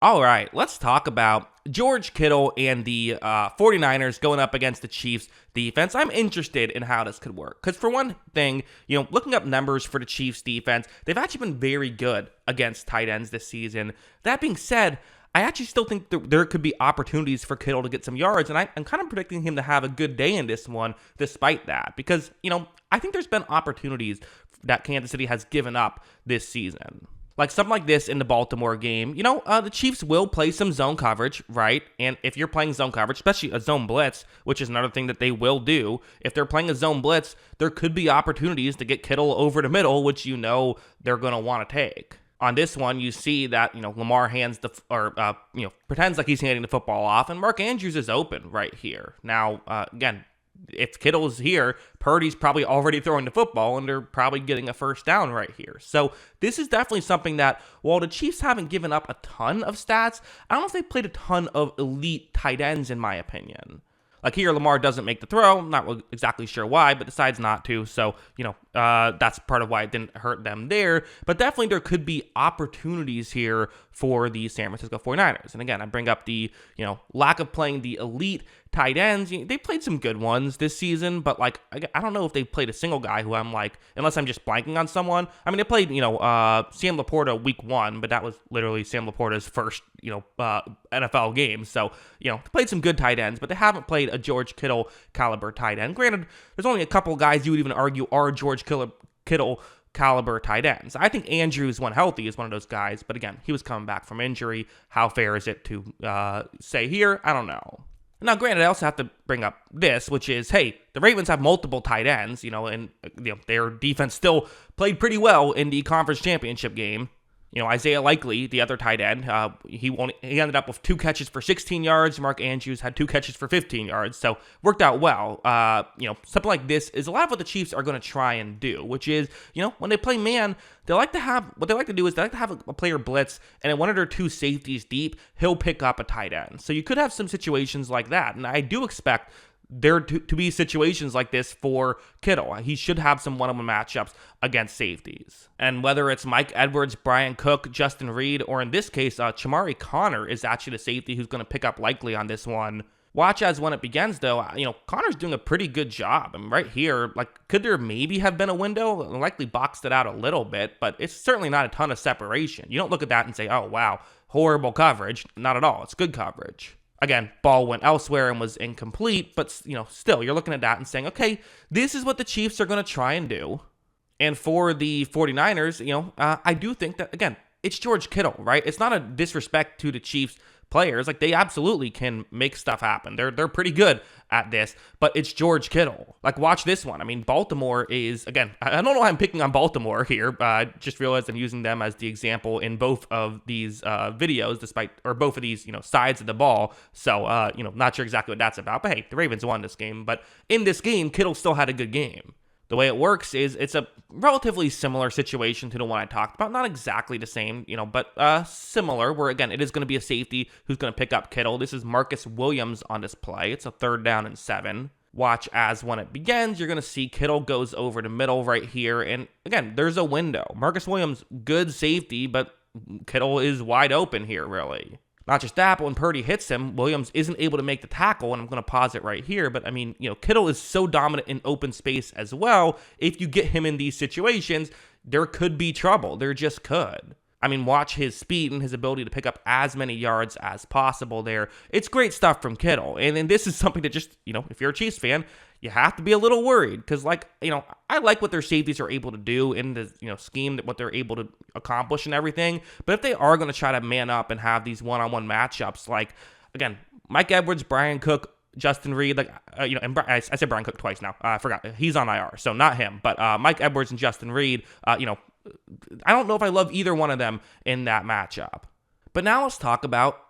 All right, let's talk about George Kittle and the 49ers going up against the Chiefs defense. I'm interested in how this could work. Because for one thing, looking up numbers for the Chiefs defense, they've actually been very good against tight ends this season. That being said, I actually still think there could be opportunities for Kittle to get some yards, and I'm kind of predicting him to have a good day in this one despite that. Because, I think there's been opportunities that Kansas City has given up this season. Like something like this in the Baltimore game, the Chiefs will play some zone coverage, right? And if you're playing zone coverage, especially a zone blitz, which is another thing that they will do, if they're playing a zone blitz, there could be opportunities to get Kittle over the middle, which they're going to want to take. On this one, you see that, Lamar pretends like he's handing the football off, and Mark Andrews is open right here. Now, again, if Kittle's here, Purdy's probably already throwing the football, and they're probably getting a first down right here. So this is definitely something that, while the Chiefs haven't given up a ton of stats, I don't know if they played a ton of elite tight ends, in my opinion. Like here, Lamar doesn't make the throw. Not exactly sure why, but decides not to. So, that's part of why it didn't hurt them there. But definitely there could be opportunities here for the San Francisco 49ers. And again, I bring up the, lack of playing the elite tight ends. They played some good ones this season, but I don't know if they played a single guy who I'm like, unless I'm just blanking on someone. I mean, they played, Sam Laporta week 1, but that was literally Sam Laporta's first, NFL game. So, they played some good tight ends, but they haven't played a George Kittle caliber tight end. Granted, there's only a couple guys you would even argue are George Kittle caliber tight ends. I think Andrews, when healthy, is one of those guys, but again, he was coming back from injury. How fair is it to say here? I don't know. Now, granted, I also have to bring up this, which is, hey, the Ravens have multiple tight ends, and their defense still played pretty well in the conference championship game. Isaiah Likely, the other tight end, he ended up with 2 catches for 16 yards. Mark Andrews had 2 catches for 15 yards, so worked out well. Something like this is a lot of what the Chiefs are going to try and do, which is, when they play man, they like to have a player blitz, and in one of their 2 safeties deep, he'll pick up a tight end. So you could have some situations like that, and I do expect there to be situations like this for Kittle. He should have some one-on-one matchups against safeties. And whether it's Mike Edwards, Brian Cook, Justin Reed, or in this case, Chamari Connor is actually the safety who's going to pick up Likely on this one. Watch as when it begins, though, Connor's doing a pretty good job. I mean, right here, could there maybe have been a window? Likely boxed it out a little bit, but it's certainly not a ton of separation. You don't look at that and say, oh, wow, horrible coverage. Not at all. It's good coverage. Again, ball went elsewhere and was incomplete, but, still, you're looking at that and saying, okay, this is what the Chiefs are going to try and do. And for the 49ers, I do think that, again, it's George Kittle, right? It's not a disrespect to the Chiefs players. They absolutely can make stuff happen. They're pretty good at this, but it's George Kittle. Watch this one. I mean, Baltimore is, again, I don't know why I'm picking on Baltimore here. I just realized I'm using them as the example in both of these videos, both of these, sides of the ball. So, not sure exactly what that's about, but hey, the Ravens won this game. But in this game, Kittle still had a good game. The way it works is it's a relatively similar situation to the one I talked about. Not exactly the same, but similar, where, again, it is going to be a safety who's going to pick up Kittle. This is Marcus Williams on this play. It's a 3rd down and 7. Watch as when it begins, you're going to see Kittle goes over the middle right here. And, again, there's a window. Marcus Williams, good safety, but Kittle is wide open here, really. Not just that, but when Purdy hits him, Williams isn't able to make the tackle, and I'm going to pause it right here, but I mean, Kittle is so dominant in open space as well. If you get him in these situations, there could be trouble. There just could. I mean, watch his speed and his ability to pick up as many yards as possible there. It's great stuff from Kittle, and this is something that just, if you're a Chiefs fan, you have to be a little worried because, I like what their safeties are able to do in the, scheme, that what they're able to accomplish and everything. But if they are going to try to man up and have these one-on-one matchups, again, Mike Edwards, Brian Cook, Justin Reed, and I said Brian Cook twice now. I forgot. He's on IR, so not him. But Mike Edwards and Justin Reed, I don't know if I love either one of them in that matchup. But now let's talk about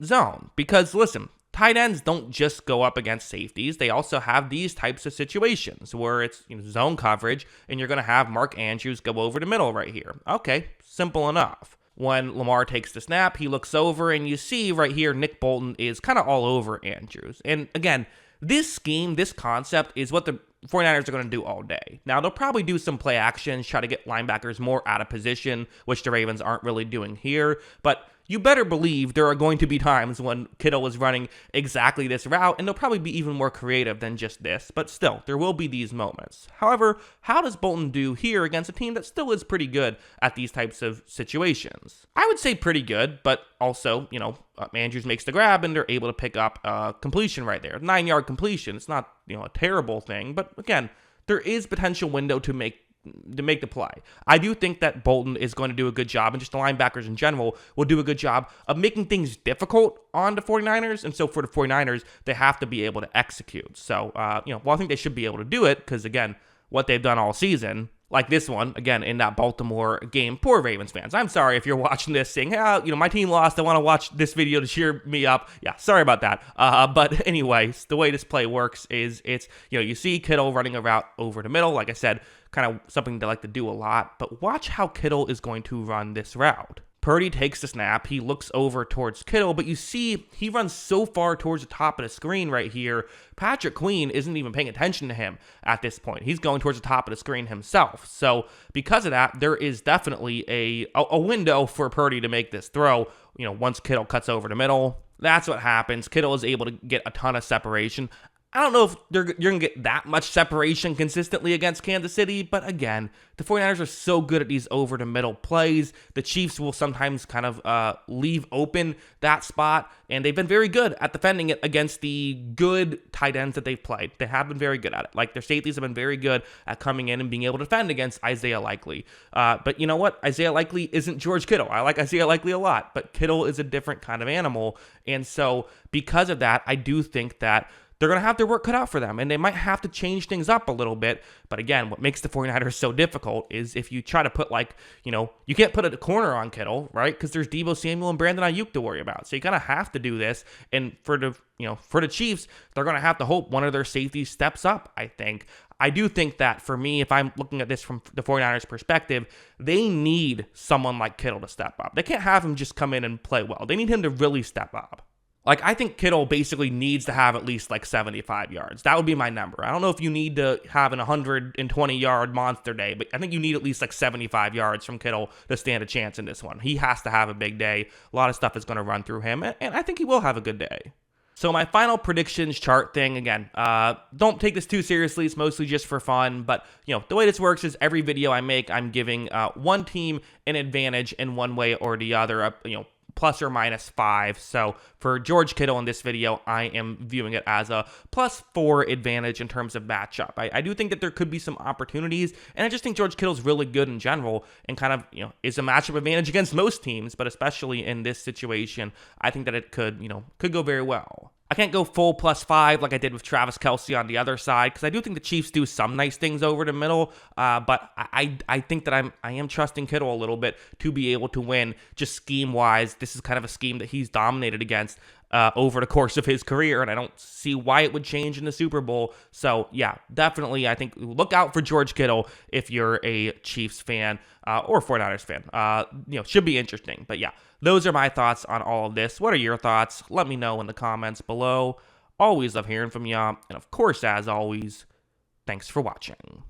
zone. Because, listen, tight ends don't just go up against safeties. They also have these types of situations where it's zone coverage, and you're going to have Mark Andrews go over the middle right here. Okay, simple enough. When Lamar takes the snap, he looks over, and you see right here Nick Bolton is kind of all over Andrews. And again, this scheme, this concept is what the 49ers are going to do all day. Now, they'll probably do some play actions, try to get linebackers more out of position, which the Ravens aren't really doing here. But you better believe there are going to be times when Kittle is running exactly this route, and they'll probably be even more creative than just this, but still, there will be these moments. However, how does Bolton do here against a team that still is pretty good at these types of situations? I would say pretty good, but also, Andrews makes the grab, and they're able to pick up a completion right there. 9-yard completion. It's not, a terrible thing, but again, there is potential window to make the play. I do think that Bolton is going to do a good job, and just the linebackers in general will do a good job of making things difficult on the 49ers, and so for the 49ers, they have to be able to execute. So, I think they should be able to do it, because again, what they've done all season, like this one, again, in that Baltimore game. Poor Ravens fans. I'm sorry if you're watching this saying, my team lost. I want to watch this video to cheer me up. Yeah, sorry about that. But anyways, the way this play works is you see Kittle running a route over the middle. Like I said, kind of something they like to do a lot. But watch how Kittle is going to run this route. Purdy takes the snap. He looks over towards Kittle, but you see he runs so far towards the top of the screen right here. Patrick Queen isn't even paying attention to him at this point. He's going towards the top of the screen himself. So because of that, there is definitely a window for Purdy to make this throw. Once Kittle cuts over the middle, that's what happens. Kittle is able to get a ton of separation. I don't know if you're going to get that much separation consistently against Kansas City, but again, the 49ers are so good at these over-the-middle plays. The Chiefs will sometimes kind of leave open that spot, and they've been very good at defending it against the good tight ends that they've played. They have been very good at it. Like, their safeties have been very good at coming in and being able to defend against Isaiah Likely. But you know what? Isaiah Likely isn't George Kittle. I like Isaiah Likely a lot, but Kittle is a different kind of animal, and so because of that, I do think that they're going to have their work cut out for them, and they might have to change things up a little bit. But again, what makes the 49ers so difficult is if you try to put you can't put a corner on Kittle, right? Because there's Deebo Samuel and Brandon Ayuk to worry about. So you kind of have to do this. And for the Chiefs, they're going to have to hope one of their safeties steps up, I think. I do think that for me, if I'm looking at this from the 49ers perspective, they need someone like Kittle to step up. They can't have him just come in and play well. They need him to really step up. I think Kittle basically needs to have at least 75 yards. That would be my number. I don't know if you need to have an 120-yard monster day, but I think you need at least 75 yards from Kittle to stand a chance in this one. He has to have a big day. A lot of stuff is going to run through him, and I think he will have a good day. So my final predictions chart thing, again, don't take this too seriously. It's mostly just for fun. But, the way this works is every video I make, I'm giving one team an advantage in one way or the other, plus or minus 5. So for George Kittle in this video, I am viewing it as a +4 advantage in terms of matchup. I do think that there could be some opportunities, and I just think George Kittle's really good in general and kind of, is a matchup advantage against most teams, but especially in this situation, I think that it could go very well. I can't go full +5 like I did with Travis Kelce on the other side, because I do think the Chiefs do some nice things over the middle, but I think that I am trusting Kittle a little bit to be able to win just scheme-wise. This is kind of a scheme that he's dominated against over the course of his career, and I don't see why it would change in the Super Bowl. So, yeah, definitely, I think look out for George Kittle if you're a Chiefs fan or 49ers fan. Should be interesting. But, yeah, those are my thoughts on all of this. What are your thoughts? Let me know in the comments below. Always love hearing from y'all. And, of course, as always, thanks for watching.